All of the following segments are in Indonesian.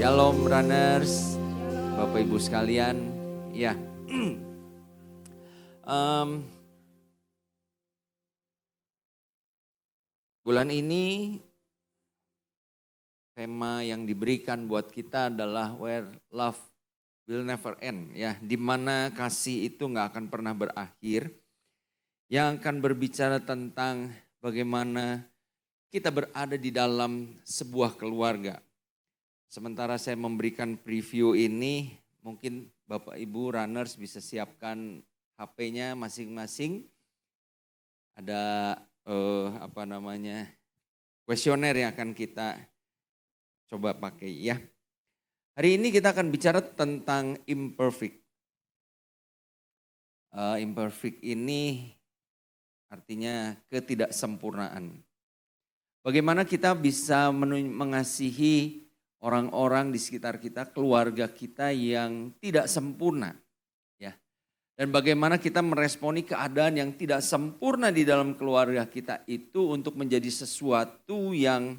Shalom runners, Bapak Ibu sekalian. Ya, bulan ini tema yang diberikan buat kita adalah Where Love Will Never End. Ya, di mana kasih itu nggak akan pernah berakhir. Yang akan berbicara tentang bagaimana kita berada di dalam sebuah keluarga. Sementara saya memberikan preview ini, mungkin Bapak Ibu runners bisa siapkan HP-nya masing-masing. Ada kuesioner yang akan kita coba pakai ya. Hari ini kita akan bicara tentang imperfect. Imperfect ini artinya ketidaksempurnaan. Bagaimana kita bisa mengasihi orang-orang di sekitar kita, keluarga kita yang tidak sempurna. Ya. Dan bagaimana kita meresponi keadaan yang tidak sempurna di dalam keluarga kita itu untuk menjadi sesuatu yang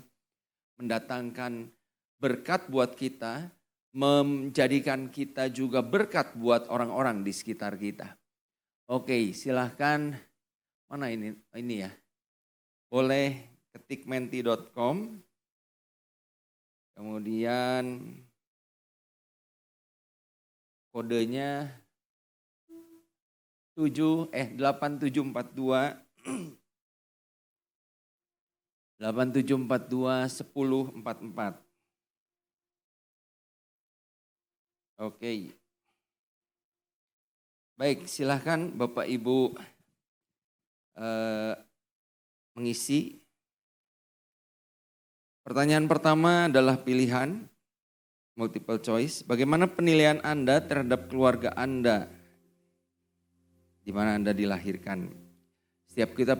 mendatangkan berkat buat kita, menjadikan kita juga berkat buat orang-orang di sekitar kita. Oke, silahkan, mana ini ya, boleh ketik menti.com. Kemudian kodenya 8742 1044. Oke. Baik, silahkan Bapak Ibu mengisi. Pertanyaan pertama adalah pilihan, multiple choice. Bagaimana penilaian Anda terhadap keluarga Anda? Di mana Anda dilahirkan? Setiap kita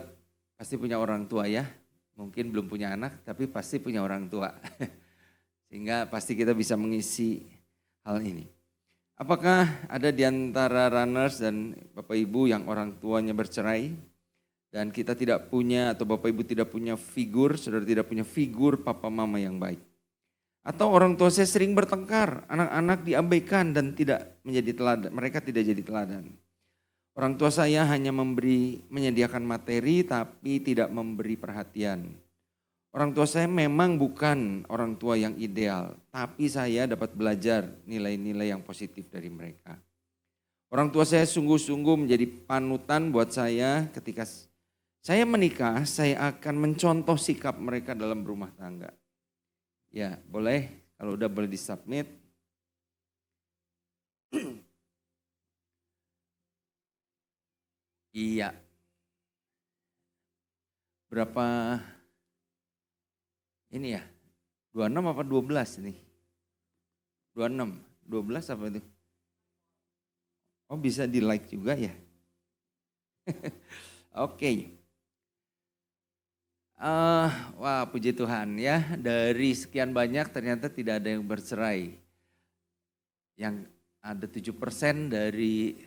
pasti punya orang tua ya. Mungkin belum punya anak, tapi pasti punya orang tua. Sehingga pasti kita bisa mengisi hal ini. Apakah ada di antara runners dan Bapak Ibu yang orang tuanya bercerai? Dan kita tidak punya atau Bapak Ibu tidak punya figur, saudara tidak punya figur papa mama yang baik. Atau orang tua saya sering bertengkar, anak-anak diabaikan dan tidak menjadi teladan, mereka tidak jadi teladan. Orang tua saya hanya menyediakan materi tapi tidak memberi perhatian. Orang tua saya memang bukan orang tua yang ideal, tapi saya dapat belajar nilai-nilai yang positif dari mereka. Orang tua saya sungguh-sungguh menjadi panutan buat saya ketika saya menikah, saya akan mencontoh sikap mereka dalam berumah tangga. Ya, boleh. Kalau udah boleh disubmit. Iya. Berapa ini ya? 26 apa 12 ini? 26. 12 apa itu? Oh, bisa di like juga ya? Oke. Wah, puji Tuhan ya, dari sekian banyak ternyata tidak ada yang bercerai. Yang ada 7% dari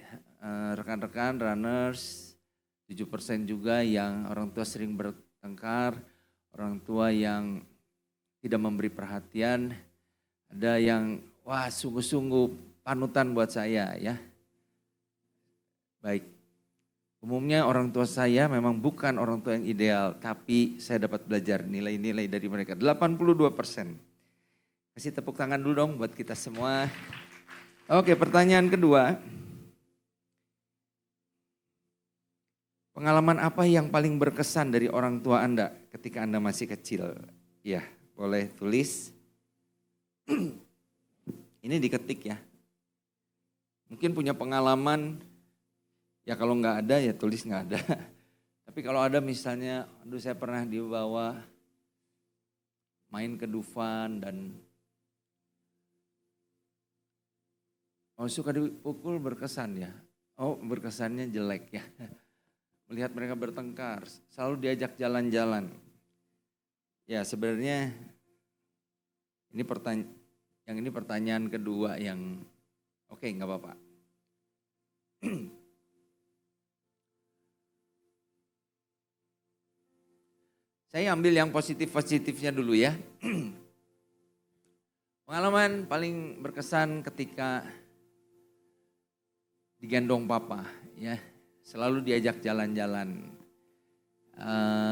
rekan-rekan runners, 7% juga yang orang tua sering bertengkar, orang tua yang tidak memberi perhatian, ada yang wah sungguh-sungguh panutan buat saya ya. Baik. Umumnya orang tua saya memang bukan orang tua yang ideal, tapi saya dapat belajar nilai-nilai dari mereka. 82%. Kasih tepuk tangan dulu dong buat kita semua. Oke, pertanyaan kedua. Pengalaman apa yang paling berkesan dari orang tua Anda ketika Anda masih kecil? Ya, boleh tulis. Ini diketik ya. Mungkin punya pengalaman. Ya kalau nggak ada ya tulis nggak ada. Tapi kalau ada misalnya, aduh saya pernah dibawa main ke Dufan dan suka dipukul berkesan ya. Oh berkesannya jelek ya. Melihat mereka bertengkar, selalu diajak jalan-jalan. Ya sebenarnya ini pertanyaan kedua yang oke nggak apa-apa. Saya ambil yang positif-positifnya dulu ya. Pengalaman paling berkesan ketika digendong papa ya. Selalu diajak jalan-jalan.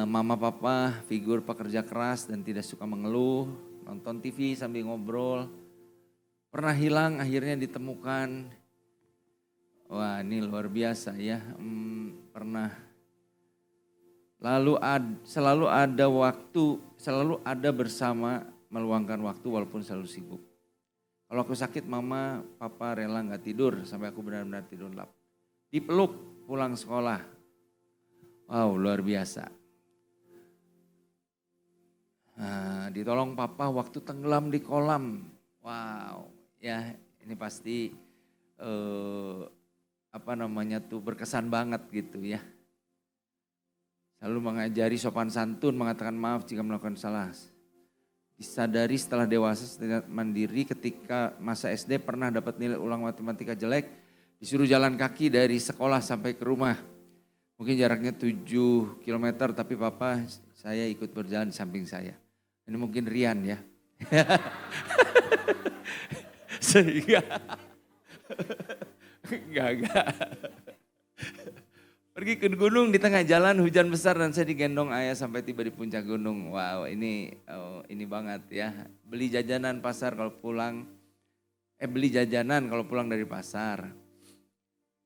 Mama papa figur pekerja keras dan tidak suka mengeluh. Nonton TV sambil ngobrol. Pernah hilang akhirnya ditemukan. Wah ini luar biasa ya. Pernah. Selalu ada waktu, selalu ada bersama meluangkan waktu walaupun selalu sibuk. Kalau aku sakit mama, papa rela gak tidur sampai aku benar-benar tidur lap. Dipeluk pulang sekolah. Wow luar biasa. Ditolong papa waktu tenggelam di kolam. Wow ya ini pasti berkesan banget gitu ya. Selalu mengajari sopan santun, mengatakan maaf jika melakukan salah. Disadari setelah dewasa, setelah mandiri ketika masa SD pernah dapat nilai ulang matematika jelek. Disuruh jalan kaki dari sekolah sampai ke rumah. Mungkin jaraknya 7 kilometer tapi papa saya ikut berjalan di samping saya. Ini mungkin Rian ya. Sehingga enggak. Pergi ke gunung di tengah jalan hujan besar dan saya digendong ayah sampai tiba di puncak gunung. Wow ini banget ya. Beli jajanan kalau pulang dari pasar.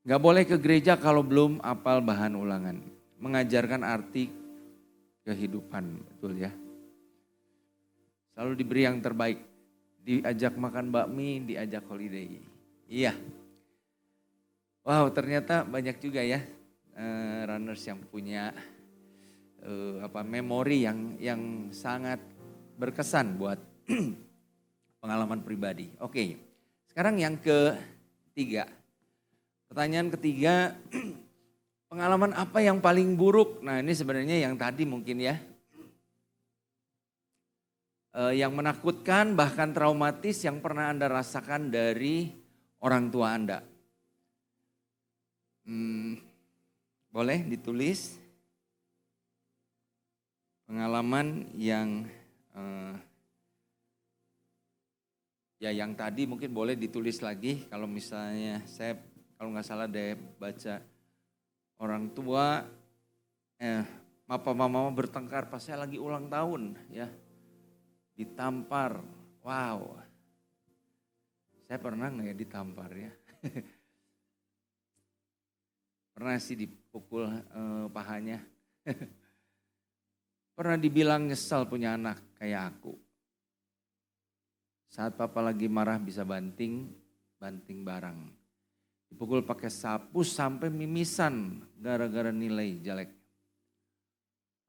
Gak boleh ke gereja kalau belum hafal bahan ulangan. Mengajarkan arti kehidupan, betul ya. Selalu diberi yang terbaik. Diajak makan bakmi, diajak holiday. Iya. Wow ternyata banyak juga ya. Runners yang punya memori yang sangat berkesan buat pengalaman pribadi. Oke, sekarang yang ketiga. Pertanyaan ketiga, pengalaman apa yang paling buruk? Nah ini sebenarnya yang tadi mungkin ya. Yang menakutkan bahkan traumatis yang pernah Anda rasakan dari orang tua Anda. Boleh ditulis pengalaman yang yang tadi mungkin boleh ditulis lagi. Kalau misalnya saya kalau nggak salah deh baca orang tua papa mama bertengkar pas saya lagi ulang tahun ya, ditampar. Wow, saya pernah nggak ya ditampar ya? Pernah sih dipukul pahanya. Pernah dibilang nyesal punya anak kayak aku. Saat papa lagi marah bisa banting barang. Dipukul pakai sapu sampai mimisan gara-gara nilai jelek.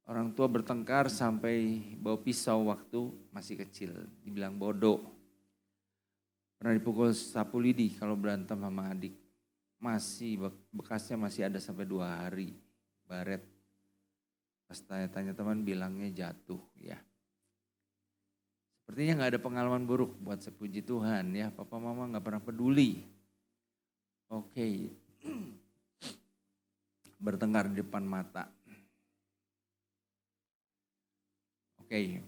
Orang tua bertengkar sampai bawa pisau waktu masih kecil. Dibilang bodoh. Pernah dipukul sapu lidi kalau berantem sama adik. Bekasnya masih ada sampai 2 hari, baret. Pas tanya-tanya teman bilangnya jatuh ya. Sepertinya gak ada pengalaman buruk buat sepuji Tuhan ya. Papa mama gak pernah peduli. Oke. Bertengkar di depan mata. Oke.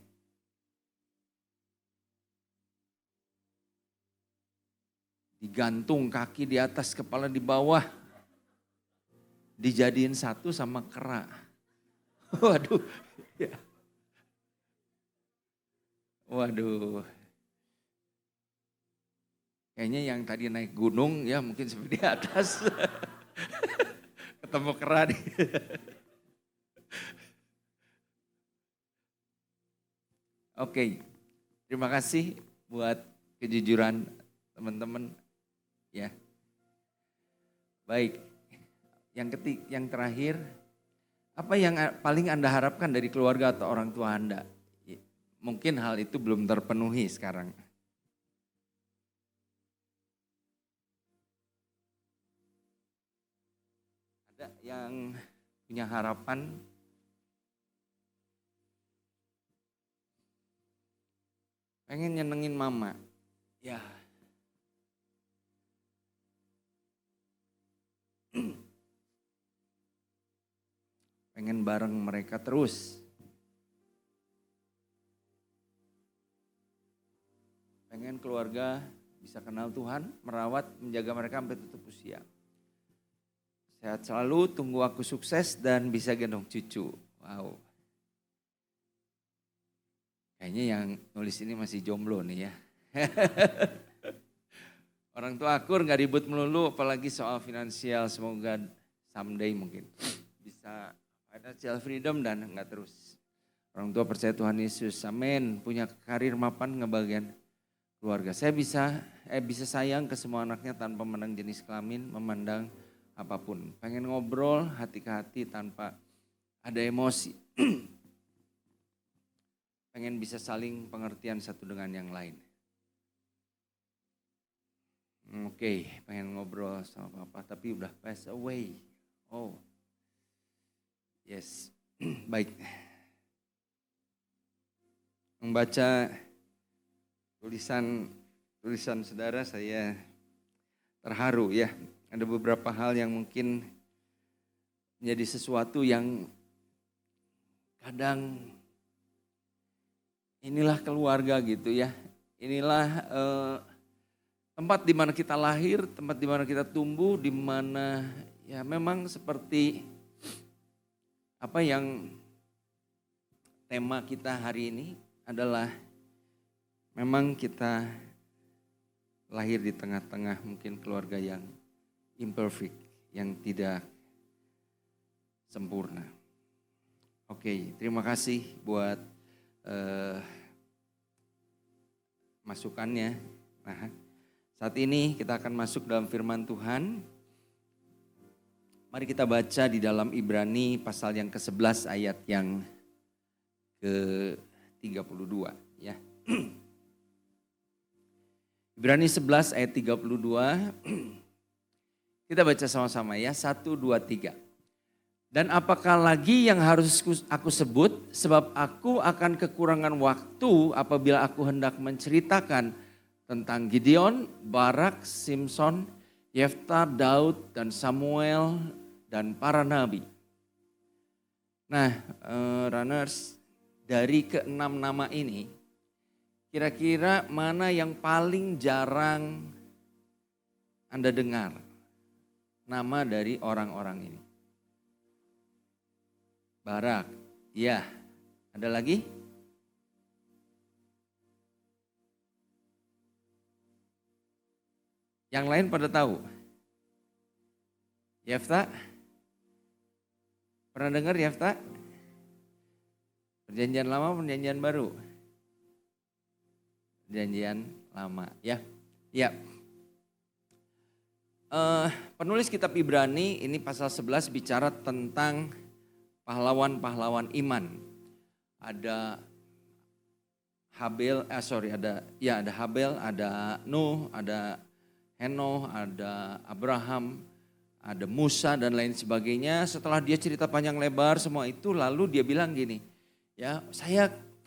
Digantung kaki di atas, kepala di bawah. Dijadiin satu sama kera. Waduh. Ya. Waduh. Kayaknya yang tadi naik gunung ya mungkin seperti di atas. Ketemu kera nih. Oke. Terima kasih buat kejujuran teman-teman. Ya, baik. Yang terakhir, apa yang paling Anda harapkan dari keluarga atau orang tua Anda? Mungkin hal itu belum terpenuhi sekarang. Ada yang punya harapan? Pengen nyenengin mama? Ya. Pengen bareng mereka terus. pengen keluarga bisa kenal Tuhan, merawat, menjaga mereka sampai tutup usia. Sehat selalu, tunggu aku sukses dan bisa gendong cucu. Wow. Kayaknya yang nulis ini masih jomblo nih ya. Orang tua akur gak ribut melulu, apalagi soal finansial. Semoga someday mungkin bisa financial freedom dan gak terus. Orang tua percaya Tuhan Yesus, amin. Punya karir mapan ngebagian keluarga. Saya bisa sayang ke semua anaknya tanpa memandang jenis kelamin, memandang apapun. Pengen ngobrol hati ke hati tanpa ada emosi. Pengen bisa saling pengertian satu dengan yang lain. Oke, pengen ngobrol sama papa tapi udah pass away. Oh, yes, baik. Membaca tulisan saudara saya terharu ya. Ada beberapa hal yang mungkin menjadi sesuatu yang kadang inilah keluarga gitu ya. Inilah tempat di mana kita lahir, tempat di mana kita tumbuh, di mana ya memang seperti apa yang tema kita hari ini adalah memang kita lahir di tengah-tengah mungkin keluarga yang imperfect, yang tidak sempurna. Oke, terima kasih buat masukannya. Nah, saat ini kita akan masuk dalam firman Tuhan. Mari kita baca di dalam Ibrani pasal yang ke-11 ayat yang ke-32 ya. Ibrani 11 ayat 32. Kita baca sama-sama ya. 1, 2, 3. Dan apakah lagi yang harus aku sebut, sebab aku akan kekurangan waktu apabila aku hendak menceritakan tentang Gideon, Barak, Simson, Yefta, Daud, dan Samuel, dan para nabi. Nah, runners, dari ke-6 nama ini, kira-kira mana yang paling jarang Anda dengar nama dari orang-orang ini? Barak, ya. Ada lagi? Yang lain pada tahu? Yefta? Pernah dengar Yefta? Perjanjian lama, perjanjian baru? Perjanjian lama, ya. Ya. Penulis kitab Ibrani ini pasal 11 bicara tentang pahlawan-pahlawan iman. Ada Habel, ada Habel, ada Nuh, ada Henoh, ada Abraham, ada Musa dan lain sebagainya. Setelah dia cerita panjang lebar semua itu, lalu dia bilang gini, ya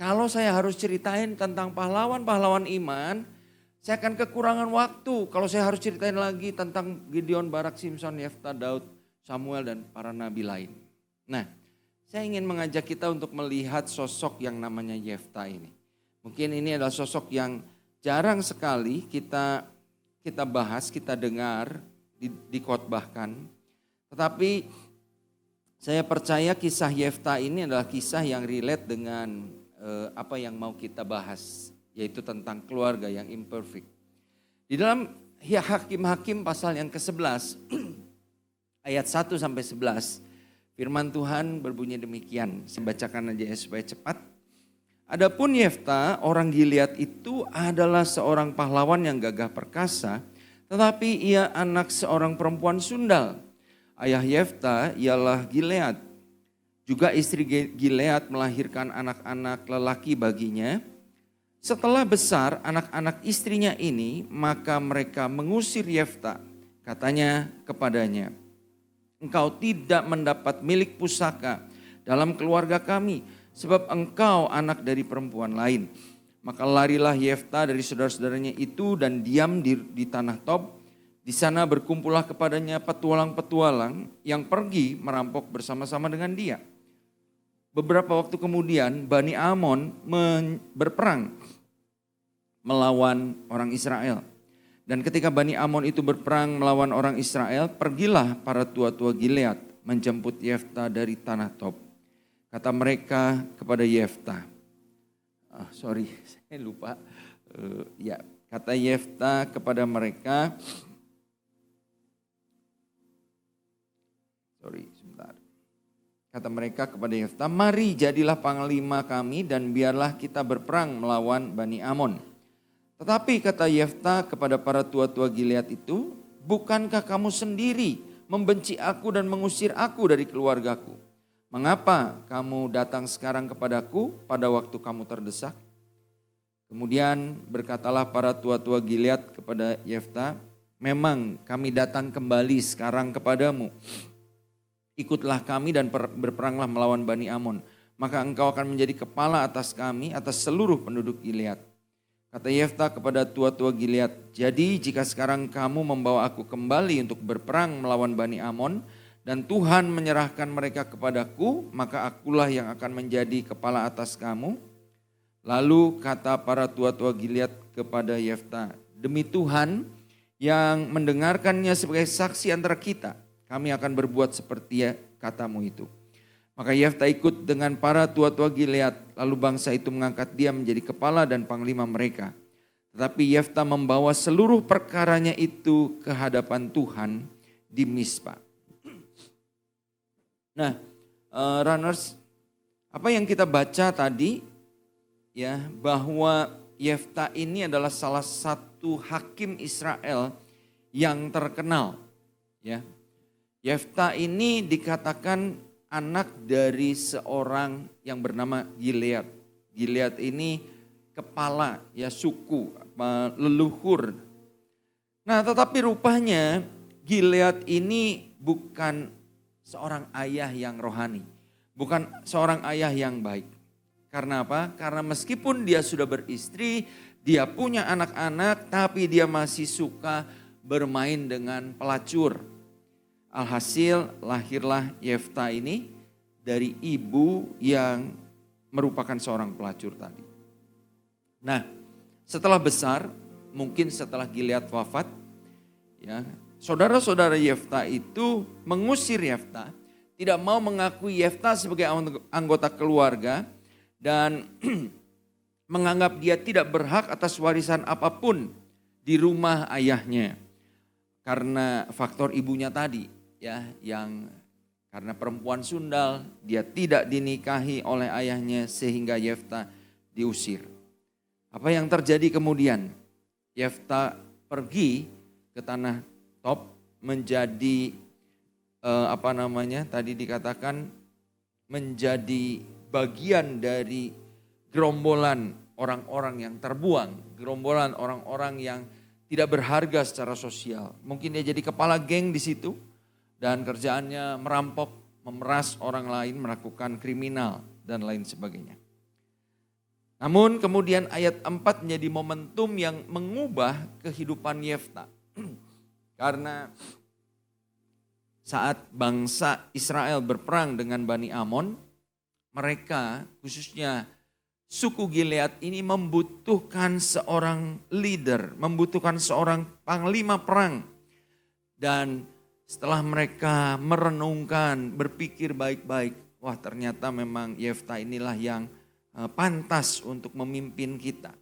kalau saya harus ceritain tentang pahlawan-pahlawan iman, saya akan kekurangan waktu. Kalau saya harus ceritain lagi tentang Gideon, Barak, Simson, Yefta, Daud, Samuel dan para nabi lain. Nah, saya ingin mengajak kita untuk melihat sosok yang namanya Yefta ini. Mungkin ini adalah sosok yang jarang sekali kita bahas, kita dengar, dikhotbahkan. Tetapi saya percaya kisah Yefta ini adalah kisah yang relate dengan apa yang mau kita bahas, yaitu tentang keluarga yang imperfect. Di dalam Hakim-Hakim pasal yang ke-11 ayat 1 sampai 11, firman Tuhan berbunyi demikian. Saya bacakan aja ya supaya cepat. Adapun Yefta orang Gilead itu adalah seorang pahlawan yang gagah perkasa, tetapi ia anak seorang perempuan sundal. Ayah Yefta ialah Gilead. Juga istri Gilead melahirkan anak-anak lelaki baginya. Setelah besar anak-anak istrinya ini, maka mereka mengusir Yefta. Katanya kepadanya, engkau tidak mendapat milik pusaka dalam keluarga kami, sebab engkau anak dari perempuan lain. Maka larilah Yefta dari saudara-saudaranya itu dan diam di tanah Tob. Di sana berkumpullah kepadanya petualang-petualang yang pergi merampok bersama-sama dengan dia. Beberapa waktu kemudian Bani Amon berperang melawan orang Israel. Dan ketika Bani Amon itu berperang melawan orang Israel, pergilah para tua-tua Gilead menjemput Yefta dari tanah Tob. Kata mereka kepada Yefta, saya lupa. Kata Yefta kepada mereka, Kata mereka kepada Yefta, mari jadilah panglima kami dan biarlah kita berperang melawan Bani Amon. Tetapi kata Yefta kepada para tua-tua Gilead itu, bukankah kamu sendiri membenci aku dan mengusir aku dari keluargaku? Mengapa kamu datang sekarang kepadaku pada waktu kamu terdesak? Kemudian berkatalah para tua-tua Gilead kepada Yefta, memang kami datang kembali sekarang kepadamu. Ikutlah kami dan berperanglah melawan Bani Amon. Maka engkau akan menjadi kepala atas kami, atas seluruh penduduk Gilead. Kata Yefta kepada tua-tua Gilead, jadi jika sekarang kamu membawa aku kembali untuk berperang melawan Bani Amon, dan Tuhan menyerahkan mereka kepadaku, maka akulah yang akan menjadi kepala atas kamu. Lalu kata para tua-tua Gilead kepada Yefta, demi Tuhan yang mendengarkannya sebagai saksi antara kita, kami akan berbuat seperti katamu itu. Maka Yefta ikut dengan para tua-tua Gilead, lalu bangsa itu mengangkat dia menjadi kepala dan panglima mereka. Tetapi Yefta membawa seluruh perkaranya itu ke hadapan Tuhan di Mispa. Nah, runners, apa yang kita baca tadi, ya, bahwa Yefta ini adalah salah satu hakim Israel yang terkenal. Ya, Yefta ini dikatakan anak dari seorang yang bernama Gilead. Gilead ini kepala, ya, suku, leluhur. Nah, tetapi rupanya Gilead ini bukan seorang ayah yang rohani, bukan seorang ayah yang baik. Karena apa? Karena meskipun dia sudah beristri, dia punya anak-anak, tapi dia masih suka bermain dengan pelacur. Alhasil lahirlah Yefta ini dari ibu yang merupakan seorang pelacur tadi. Nah, setelah besar, mungkin setelah Gilead wafat, ya, saudara-saudara Yefta itu mengusir Yefta, tidak mau mengakui Yefta sebagai anggota keluarga dan menganggap dia tidak berhak atas warisan apapun di rumah ayahnya. Karena faktor ibunya tadi, ya, yang karena perempuan sundal, dia tidak dinikahi oleh ayahnya sehingga Yefta diusir. Apa yang terjadi kemudian? Yefta pergi ke tanah Tob menjadi tadi dikatakan menjadi bagian dari gerombolan orang-orang yang terbuang, gerombolan orang-orang yang tidak berharga secara sosial. Mungkin dia jadi kepala geng di situ dan kerjaannya merampok, memeras orang lain, melakukan kriminal dan lain sebagainya. Namun kemudian ayat 4 menjadi momentum yang mengubah kehidupan Yefta. Karena saat bangsa Israel berperang dengan Bani Amon, mereka khususnya suku Gilead ini membutuhkan seorang leader, membutuhkan seorang panglima perang. Dan setelah mereka merenungkan, berpikir baik-baik, wah ternyata memang Yefta inilah yang pantas untuk memimpin kita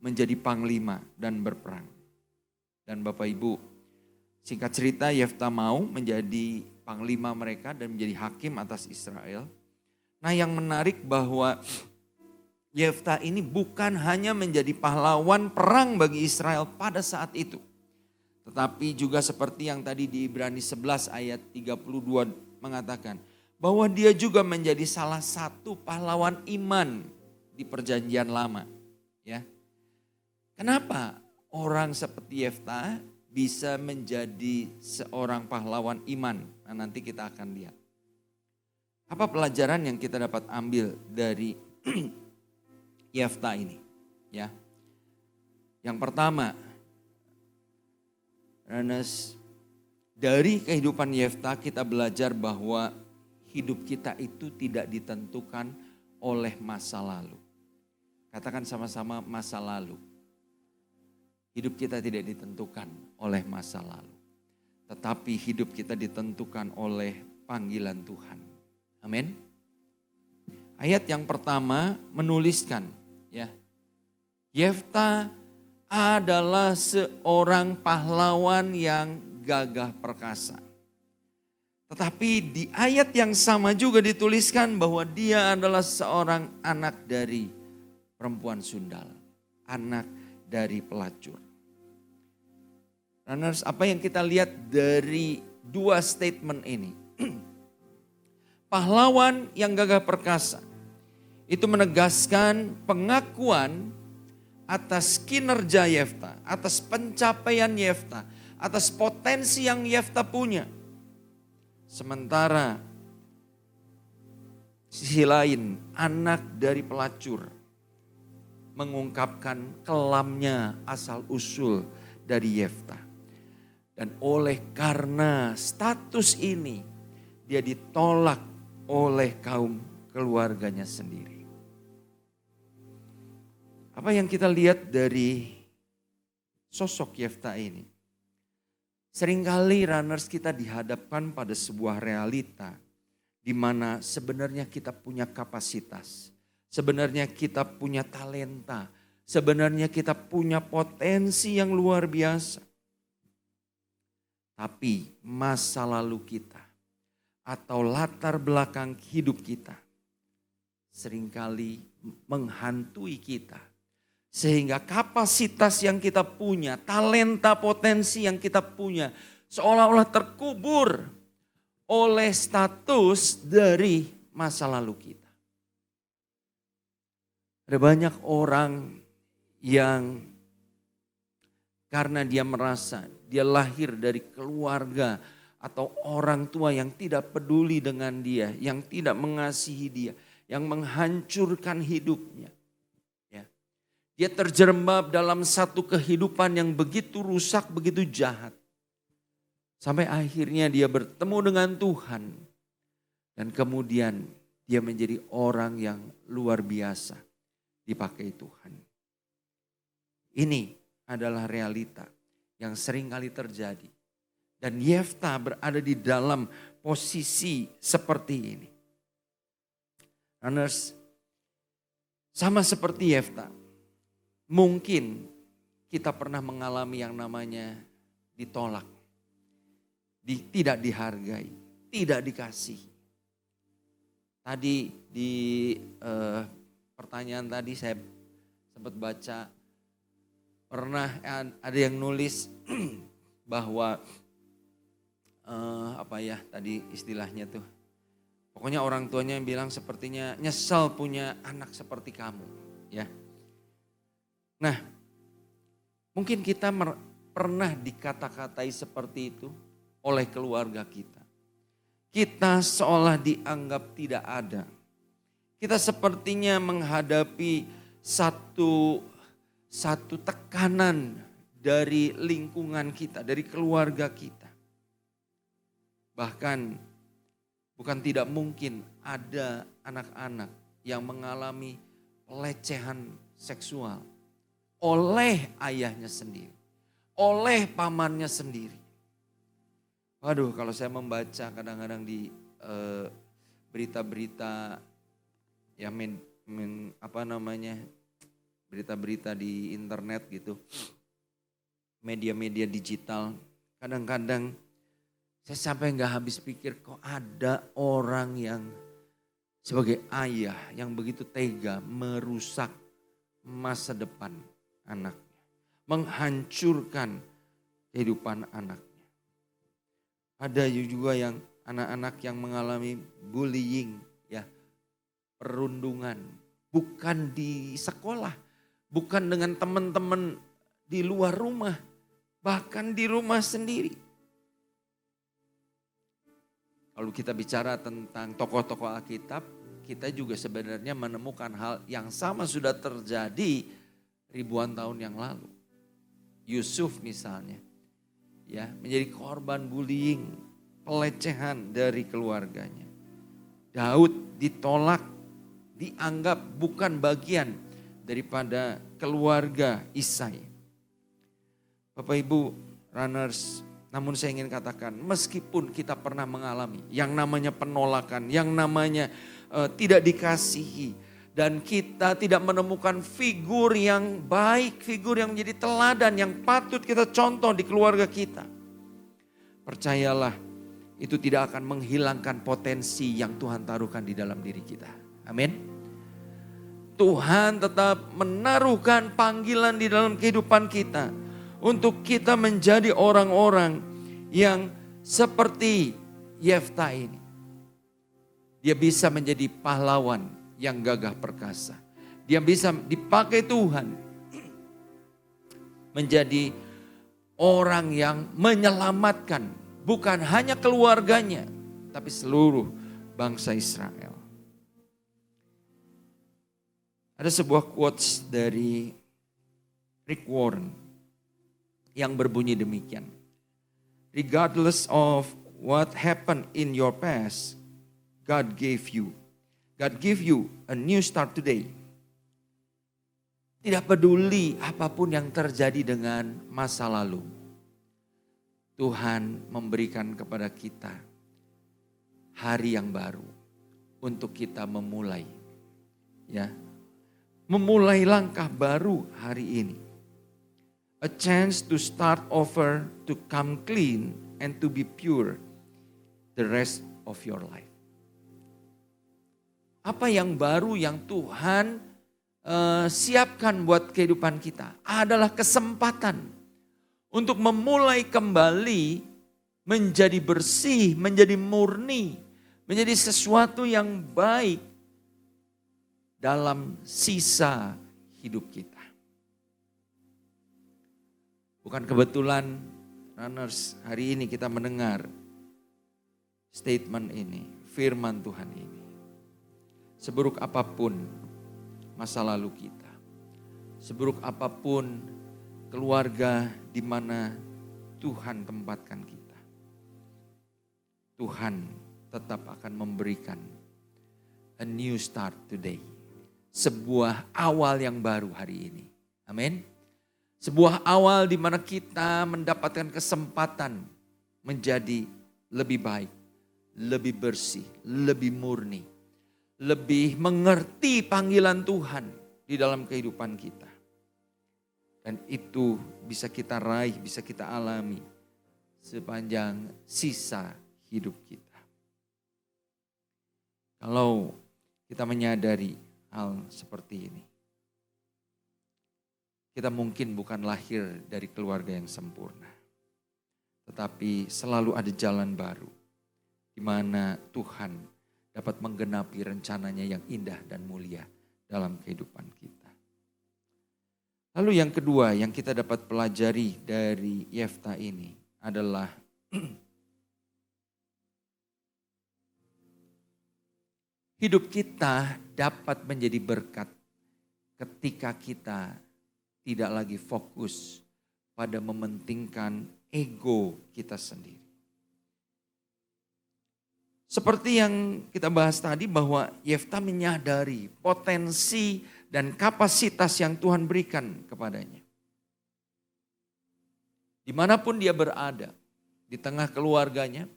menjadi panglima dan berperang. Dan Bapak Ibu, singkat cerita Yefta mau menjadi panglima mereka dan menjadi hakim atas Israel. Nah, yang menarik bahwa Yefta ini bukan hanya menjadi pahlawan perang bagi Israel pada saat itu. Tetapi juga seperti yang tadi di Ibrani 11 ayat 32 mengatakan, bahwa dia juga menjadi salah satu pahlawan iman di perjanjian lama. Ya. Kenapa orang seperti Yefta bisa menjadi seorang pahlawan iman? Nah, nanti kita akan lihat. Apa pelajaran yang kita dapat ambil dari Yefta ini? Ya. Yang pertama, dari kehidupan Yefta kita belajar bahwa hidup kita itu tidak ditentukan oleh masa lalu. Katakan sama-sama masa lalu. Hidup kita tidak ditentukan oleh masa lalu, tetapi hidup kita ditentukan oleh panggilan Tuhan. Amin. Ayat yang pertama menuliskan, ya, Yefta adalah seorang pahlawan yang gagah perkasa. Tetapi di ayat yang sama juga dituliskan bahwa dia adalah seorang anak dari perempuan sundal, anak dari pelacur. Runners, apa yang kita lihat dari dua statement ini? Pahlawan yang gagah perkasa itu menegaskan pengakuan atas kinerja Yefta, atas pencapaian Yefta, atas potensi yang Yefta punya. Sementara sisi lain, anak dari pelacur mengungkapkan kelamnya asal usul dari Yefta. Dan oleh karena status ini, dia ditolak oleh kaum keluarganya sendiri. Apa yang kita lihat dari sosok Yefta ini? Seringkali runners kita dihadapkan pada sebuah realita di mana sebenarnya kita punya kapasitas, sebenarnya kita punya talenta, sebenarnya kita punya potensi yang luar biasa. Tapi masa lalu kita atau latar belakang hidup kita seringkali menghantui kita. Sehingga kapasitas yang kita punya, talenta potensi yang kita punya seolah-olah terkubur oleh status dari masa lalu kita. Ada banyak orang yang karena dia merasa dia lahir dari keluarga atau orang tua yang tidak peduli dengan dia, yang tidak mengasihi dia, yang menghancurkan hidupnya. Dia terjerembab dalam satu kehidupan yang begitu rusak, begitu jahat. Sampai akhirnya dia bertemu dengan Tuhan. Dan kemudian dia menjadi orang yang luar biasa dipakai Tuhan. Ini adalah realita yang sering kali terjadi. Dan Yefta berada di dalam posisi seperti ini. Runners, sama seperti Yefta. Mungkin kita pernah mengalami yang namanya ditolak, tidak dihargai, tidak dikasihi. Tadi di pertanyaan tadi saya sempat baca, pernah ada yang nulis bahwa tadi istilahnya tuh, pokoknya orang tuanya yang bilang sepertinya nyesal punya anak seperti kamu, ya. Nah, mungkin kita pernah dikata-katai seperti itu oleh keluarga kita. Kita seolah dianggap tidak ada. Kita sepertinya menghadapi satu tekanan dari lingkungan kita, dari keluarga kita. Bahkan bukan tidak mungkin ada anak-anak yang mengalami pelecehan seksual oleh ayahnya sendiri, oleh pamannya sendiri. Waduh, kalau saya membaca kadang-kadang di berita-berita ya berita-berita di internet gitu, media-media digital, kadang-kadang saya sampai nggak habis pikir kok ada orang yang sebagai ayah yang begitu tega merusak masa depan anaknya, menghancurkan kehidupan anaknya. Ada juga yang anak-anak yang mengalami bullying, ya, perundungan, bukan di sekolah, bukan dengan teman-teman di luar rumah, bahkan di rumah sendiri. Kalau kita bicara tentang tokoh-tokoh Alkitab, kita juga sebenarnya menemukan hal yang sama sudah terjadi ribuan tahun yang lalu. Yusuf misalnya, ya, menjadi korban bullying, pelecehan dari keluarganya. Daud ditolak, dianggap bukan bagian daripada keluarga Isai. Bapak Ibu runners, namun saya ingin katakan meskipun kita pernah mengalami yang namanya penolakan, yang namanya tidak dikasihi, dan kita tidak menemukan figur yang baik, figur yang menjadi teladan, yang patut kita contoh di keluarga kita. Percayalah, itu tidak akan menghilangkan potensi yang Tuhan taruhkan di dalam diri kita. Amin. Tuhan tetap menaruhkan panggilan di dalam kehidupan kita untuk kita menjadi orang-orang yang seperti Yefta ini. Dia bisa menjadi pahlawan yang gagah perkasa. Dia bisa dipakai Tuhan menjadi orang yang menyelamatkan bukan hanya keluarganya, tapi seluruh bangsa Israel. Ada sebuah quotes dari Rick Warren yang berbunyi demikian. Regardless of what happened in your past, God gave you a new start today. Tidak peduli apapun yang terjadi dengan masa lalu, Tuhan memberikan kepada kita hari yang baru untuk kita memulai, ya, memulai langkah baru hari ini. A chance to start over, to come clean and to be pure the rest of your life. Apa yang baru yang Tuhan siapkan buat kehidupan kita adalah kesempatan untuk memulai kembali menjadi bersih, menjadi murni, menjadi sesuatu yang baik dalam sisa hidup kita. Bukan kebetulan runners hari ini kita mendengar statement ini, firman Tuhan ini. Seburuk apapun masa lalu kita, seburuk apapun keluarga di mana Tuhan tempatkan kita, Tuhan tetap akan memberikan a new start today. Sebuah awal yang baru hari ini. Amin. Sebuah awal di mana kita mendapatkan kesempatan menjadi lebih baik, lebih bersih, lebih murni, lebih mengerti panggilan Tuhan di dalam kehidupan kita. Dan itu bisa kita raih, bisa kita alami sepanjang sisa hidup kita. Kalau kita menyadari hal seperti ini, kita mungkin bukan lahir dari keluarga yang sempurna, tetapi selalu ada jalan baru di mana Tuhan dapat menggenapi rencananya yang indah dan mulia dalam kehidupan kita. Lalu yang kedua yang kita dapat pelajari dari Yefta ini adalah hidup kita dapat menjadi berkat ketika kita tidak lagi fokus pada mementingkan ego kita sendiri. Seperti yang kita bahas tadi bahwa Yefta menyadari potensi dan kapasitas yang Tuhan berikan kepadanya. Dimanapun dia berada, di tengah keluarganya,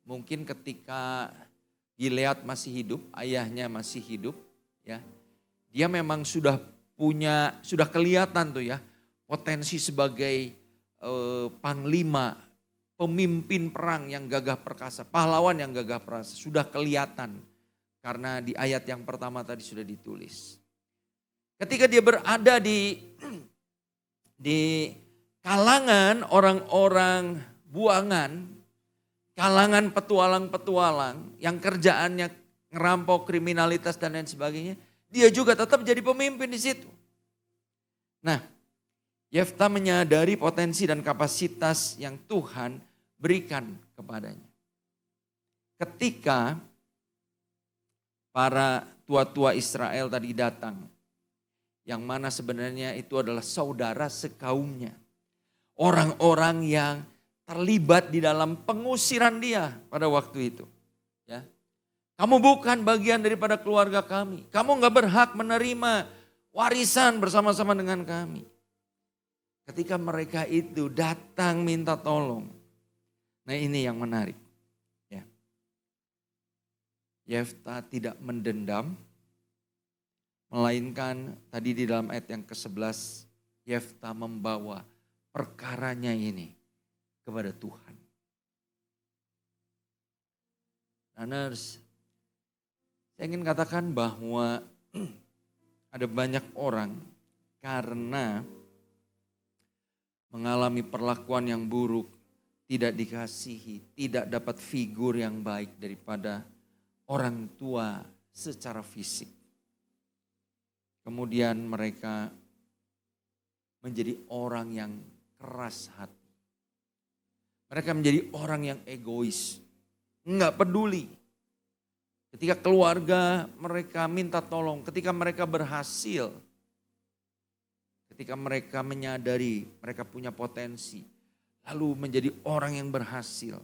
mungkin ketika Gilead masih hidup, ayahnya masih hidup, ya. Dia memang sudah kelihatan tuh ya, potensi sebagai panglima, pemimpin perang yang gagah perkasa, pahlawan yang gagah perkasa, sudah kelihatan. Karena di ayat yang pertama tadi sudah ditulis. Ketika dia berada di kalangan orang-orang buangan, kalangan petualang-petualang yang kerjaannya ngerampok, kriminalitas dan lain sebagainya, dia juga tetap jadi pemimpin di situ. Nah, Yefta menyadari potensi dan kapasitas yang Tuhan berikan kepadanya. Ketika para tua-tua Israel tadi datang, yang mana sebenarnya itu adalah saudara sekaumnya. Orang-orang yang terlibat di dalam pengusiran dia pada waktu itu. Ya. Kamu bukan bagian daripada keluarga kami. Kamu gak berhak menerima warisan bersama-sama dengan kami. Ketika mereka itu datang minta tolong. Nah ini yang menarik. Ya. Yefta tidak mendendam. Melainkan tadi di dalam ayat yang ke-11. Yefta membawa perkaranya ini kepada Tuhan. Runners, saya ingin katakan bahwa ada banyak orang karena mengalami perlakuan yang buruk, tidak dikasihi, tidak dapat figur yang baik daripada orang tua secara fisik. Kemudian mereka menjadi orang yang keras hati. Mereka menjadi orang yang egois, enggak peduli. Ketika keluarga mereka minta tolong, ketika mereka berhasil, ketika mereka menyadari mereka punya potensi, lalu menjadi orang yang berhasil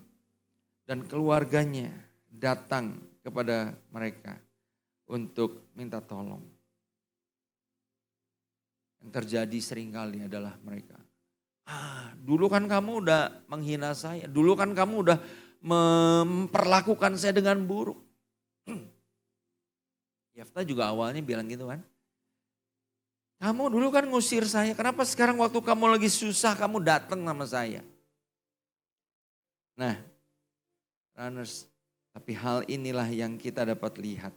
dan keluarganya datang kepada mereka untuk minta tolong. Yang terjadi seringkali adalah mereka, dulu kan kamu udah menghina saya, dulu kan kamu udah memperlakukan saya dengan buruk. Yefta juga awalnya bilang gitu kan. Kamu dulu kan ngusir saya, kenapa sekarang waktu kamu lagi susah kamu datang sama saya? Nah, runners, tapi hal inilah yang kita dapat lihat.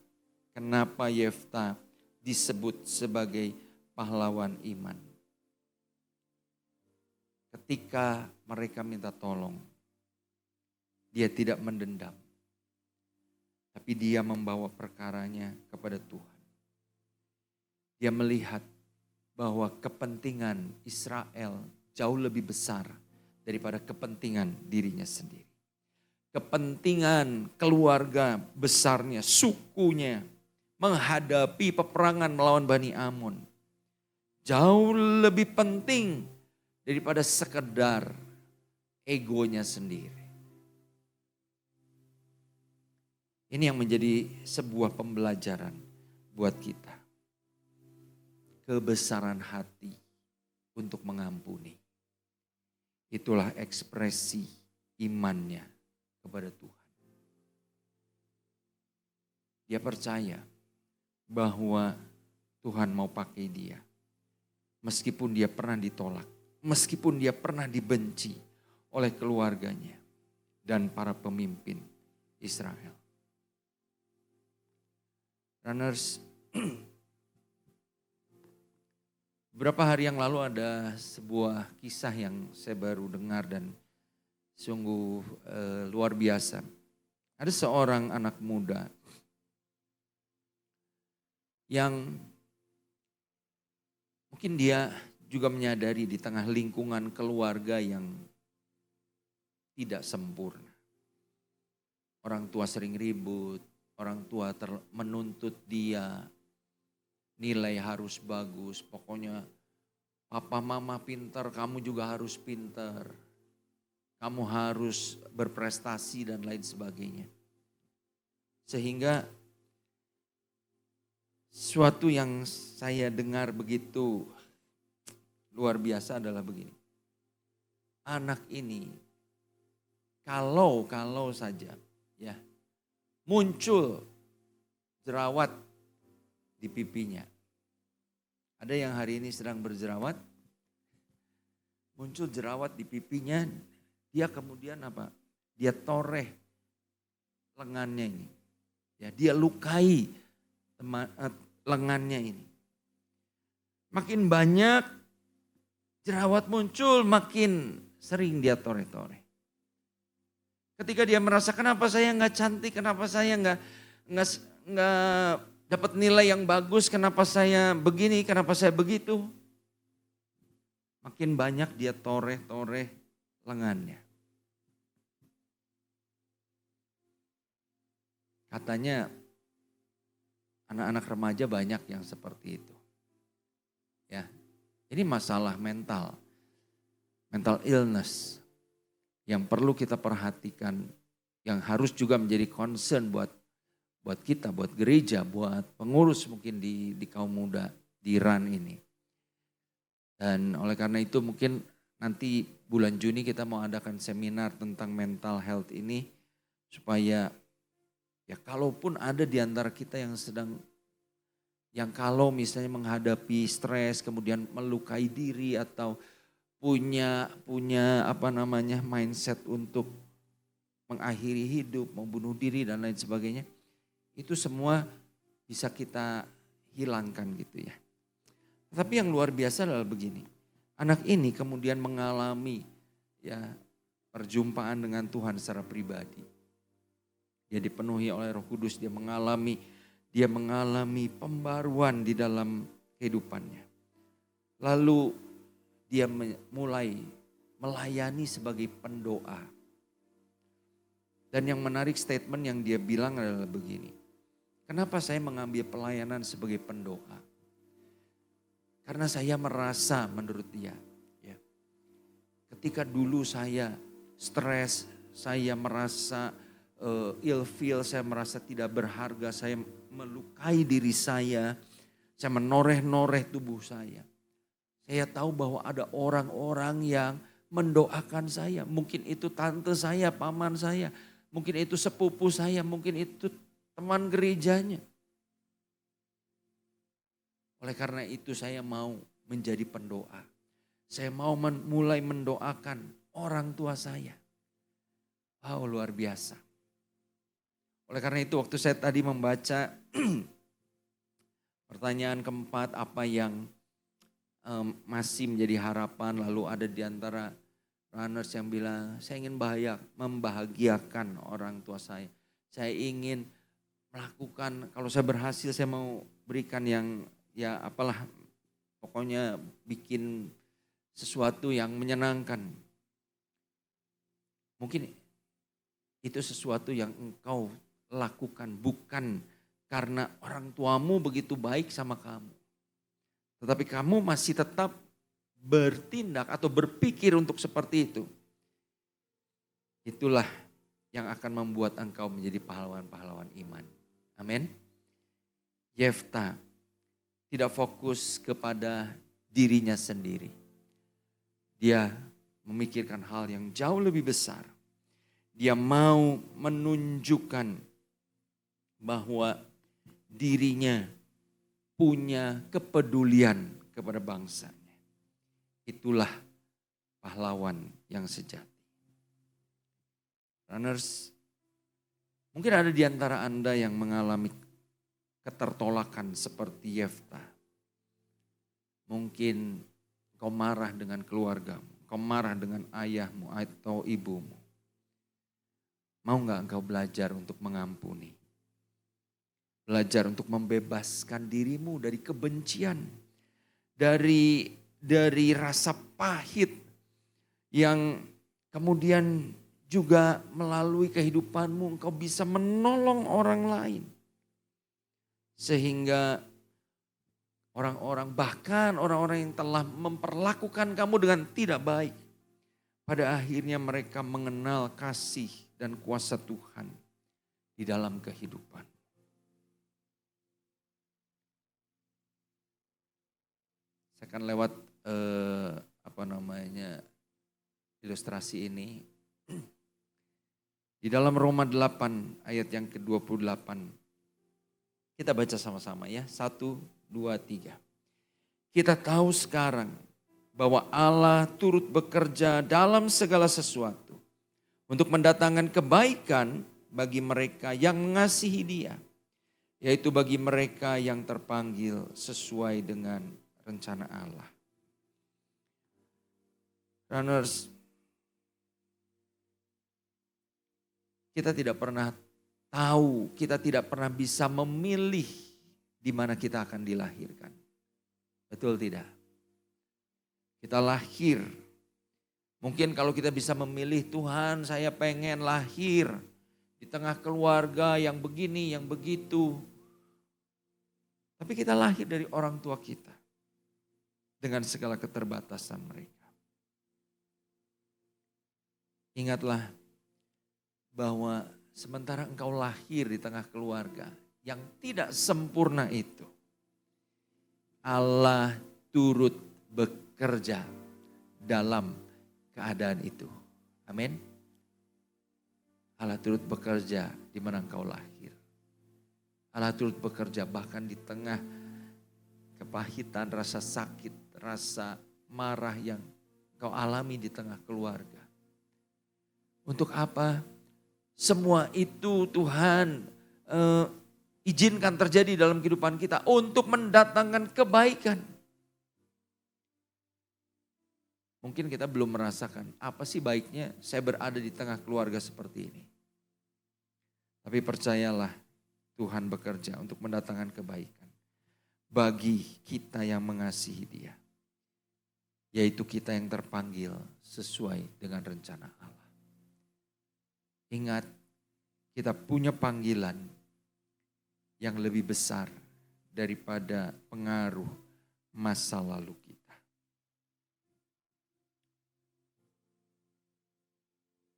Kenapa Yefta disebut sebagai pahlawan iman. Ketika mereka minta tolong, dia tidak mendendam. Tapi dia membawa perkaranya kepada Tuhan. Dia melihat bahwa kepentingan Israel jauh lebih besar daripada kepentingan dirinya sendiri. Kepentingan keluarga besarnya, sukunya menghadapi peperangan melawan Bani Amon jauh lebih penting daripada sekedar egonya sendiri. Ini yang menjadi sebuah pembelajaran buat kita. Kebesaran hati untuk mengampuni. Itulah ekspresi imannya kepada Tuhan. Dia percaya bahwa Tuhan mau pakai dia. Meskipun dia pernah ditolak, meskipun dia pernah dibenci oleh keluarganya dan para pemimpin Israel. Runners, beberapa hari yang lalu ada sebuah kisah yang saya baru dengar dan sungguh luar biasa. Ada seorang anak muda yang mungkin dia juga menyadari di tengah lingkungan keluarga yang tidak sempurna. Orang tua sering ribut, orang tua menuntut dia, nilai harus bagus, pokoknya papa mama pintar, kamu juga harus pintar. Kamu harus berprestasi dan lain sebagainya. Sehingga suatu yang saya dengar begitu luar biasa adalah begini. Anak ini kalau saja ya muncul jerawat di pipinya. Ada yang hari ini sedang berjerawat, muncul jerawat di pipinya, dia kemudian apa? Dia toreh lengannya ini. Ya, dia lukai lengannya ini. Makin banyak jerawat muncul, makin sering dia toreh-toreh. Ketika dia merasa kenapa saya nggak cantik, kenapa saya nggak dapat nilai yang bagus, kenapa saya begini, kenapa saya begitu. Makin banyak dia toreh-toreh lengannya. Katanya anak-anak remaja banyak yang seperti itu. Ya, ini masalah mental illness yang perlu kita perhatikan, yang harus juga menjadi concern buat kita, buat gereja, buat pengurus mungkin di kaum muda di RAN ini. Dan oleh karena itu mungkin nanti bulan Juni kita mau adakan seminar tentang mental health ini. Supaya ya kalaupun ada di antara kita yang kalau misalnya menghadapi stres kemudian melukai diri atau punya mindset untuk mengakhiri hidup, mau bunuh diri dan lain sebagainya. Itu semua bisa kita hilangkan gitu ya. Tapi yang luar biasa adalah begini. Anak ini kemudian mengalami ya perjumpaan dengan Tuhan secara pribadi. Dia dipenuhi oleh Roh Kudus, dia mengalami pembaruan di dalam kehidupannya. Lalu dia mulai melayani sebagai pendoa. Dan yang menarik statement yang dia bilang adalah begini. Kenapa saya mengambil pelayanan sebagai pendoa? Karena saya merasa menurut dia, ya, ketika dulu saya stres, saya merasa ilfeel, saya merasa tidak berharga, saya melukai diri saya menoreh-noreh tubuh saya. Saya tahu bahwa ada orang-orang yang mendoakan saya, mungkin itu tante saya, paman saya, mungkin itu sepupu saya, mungkin itu teman gerejanya. Oleh karena itu saya mau menjadi pendoa. Saya mau mulai mendoakan orang tua saya. Wow, luar biasa. Oleh karena itu waktu saya tadi membaca pertanyaan keempat, apa yang masih menjadi harapan, lalu ada di antara runners yang bilang, saya ingin membahagiakan orang tua saya. Saya ingin melakukan, kalau saya berhasil saya mau berikan yang ya apalah, pokoknya bikin sesuatu yang menyenangkan. Mungkin itu sesuatu yang engkau lakukan bukan karena orang tuamu begitu baik sama kamu. Tetapi kamu masih tetap bertindak atau berpikir untuk seperti itu. Itulah yang akan membuat engkau menjadi pahlawan-pahlawan iman. Amin. Yefta tidak fokus kepada dirinya sendiri. Dia memikirkan hal yang jauh lebih besar. Dia mau menunjukkan bahwa dirinya punya kepedulian kepada bangsanya. Itulah pahlawan yang sejati. Runners, mungkin ada di antara Anda yang mengalami ketertolakan seperti Yefta. Mungkin kau marah dengan keluargamu, kau marah dengan ayahmu atau ibumu. Mau gak engkau belajar untuk mengampuni? Belajar untuk membebaskan dirimu dari kebencian, dari rasa pahit yang kemudian juga melalui kehidupanmu engkau bisa menolong orang lain. Sehingga bahkan orang-orang yang telah memperlakukan kamu dengan tidak baik, pada akhirnya mereka mengenal kasih dan kuasa Tuhan di dalam kehidupan. Saya akan lewat ilustrasi ini. Di dalam Roma 8 ayat yang ke-28. Kita baca sama-sama ya. 1, 2, 3. Kita tahu sekarang bahwa Allah turut bekerja dalam segala sesuatu untuk mendatangkan kebaikan bagi mereka yang mengasihi Dia, yaitu bagi mereka yang terpanggil sesuai dengan rencana Allah. Runners, kita tidak pernah tahu, kita tidak pernah bisa memilih di mana kita akan dilahirkan. Betul tidak? Kita lahir. Mungkin kalau kita bisa memilih, Tuhan saya pengen lahir di tengah keluarga yang begini, yang begitu. Tapi kita lahir dari orang tua kita. Dengan segala keterbatasan mereka. Ingatlah bahwa sementara engkau lahir di tengah keluarga yang tidak sempurna itu, Allah turut bekerja bekerja dalam keadaan itu. Amin. Allah turut bekerja di mana engkau lahir. Allah turut bekerja bahkan di tengah kepahitan, rasa sakit, rasa marah yang engkau alami di tengah keluarga. Untuk apa? Semua itu Tuhan izinkan terjadi dalam kehidupan kita untuk mendatangkan kebaikan. Mungkin kita belum merasakan apa sih baiknya saya berada di tengah keluarga seperti ini. Tapi percayalah Tuhan bekerja untuk mendatangkan kebaikan bagi kita yang mengasihi Dia. Yaitu kita yang terpanggil sesuai dengan rencana Allah. Ingat, kita punya panggilan yang lebih besar daripada pengaruh masa lalu kita.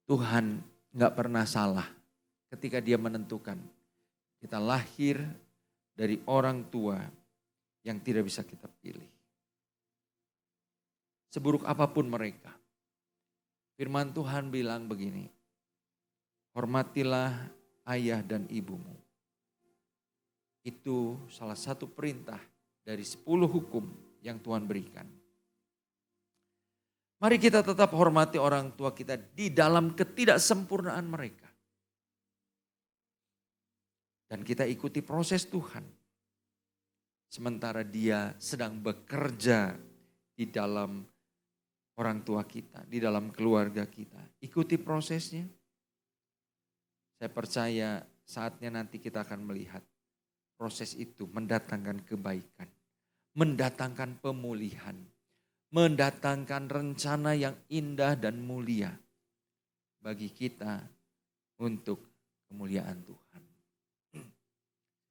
Tuhan gak pernah salah ketika Dia menentukan kita lahir dari orang tua yang tidak bisa kita pilih. Seburuk apapun mereka. Firman Tuhan bilang begini, hormatilah ayah dan ibumu. Itu salah satu perintah dari 10 hukum yang Tuhan berikan. Mari kita tetap hormati orang tua kita di dalam ketidaksempurnaan mereka. Dan kita ikuti proses Tuhan. Sementara Dia sedang bekerja di dalam orang tua kita, di dalam keluarga kita. Ikuti prosesnya. Saya percaya saatnya nanti kita akan melihat proses itu mendatangkan kebaikan, mendatangkan pemulihan, mendatangkan rencana yang indah dan mulia bagi kita untuk kemuliaan Tuhan.